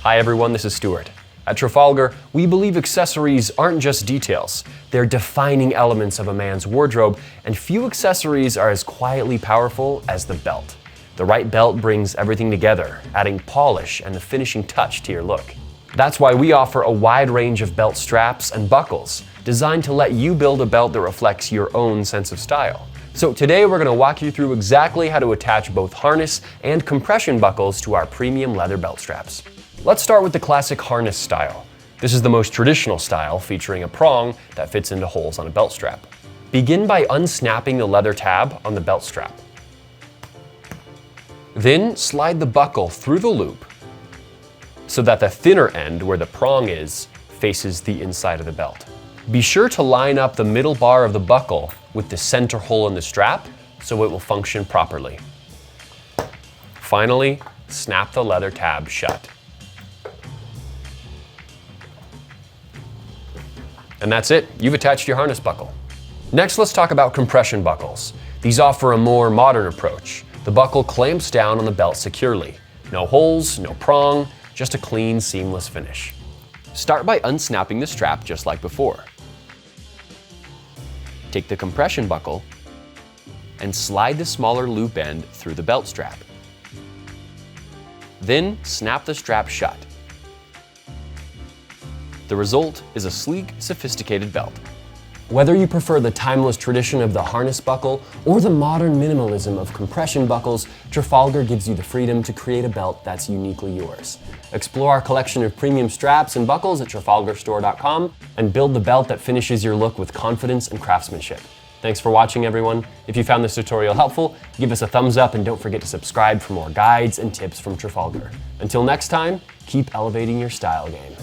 Hi everyone, this is Stuart. At Trafalgar, we believe accessories aren't just details. They're defining elements of a man's wardrobe, and few accessories are as quietly powerful as the belt. The right belt brings everything together, adding polish and the finishing touch to your look. That's why we offer a wide range of belt straps and buckles, designed to let you build a belt that reflects your own sense of style. So today we're going to walk you through exactly how to attach both harness and compression buckles to our premium leather belt straps. Let's start with the classic harness style. This is the most traditional style, featuring a prong that fits into holes on a belt strap. Begin by unsnapping the leather tab on the belt strap. Then slide the buckle through the loop so that the thinner end, where the prong is, faces the inside of the belt. Be sure to line up the middle bar of the buckle with the center hole in the strap so it will function properly. Finally, snap the leather tab shut. And that's it, you've attached your harness buckle. Next, let's talk about compression buckles. These offer a more modern approach. The buckle clamps down on the belt securely. No holes, no prong, just a clean, seamless finish. Start by unsnapping the strap just like before. Take the compression buckle and slide the smaller loop end through the belt strap. Then snap the strap shut. The result is a sleek, sophisticated belt. Whether you prefer the timeless tradition of the harness buckle or the modern minimalism of compression buckles, Trafalgar gives you the freedom to create a belt that's uniquely yours. Explore our collection of premium straps and buckles at trafalgarstore.com and build the belt that finishes your look with confidence and craftsmanship. Thanks for watching, everyone. If you found this tutorial helpful, give us a thumbs up and don't forget to subscribe for more guides and tips from Trafalgar. Until next time, keep elevating your style game.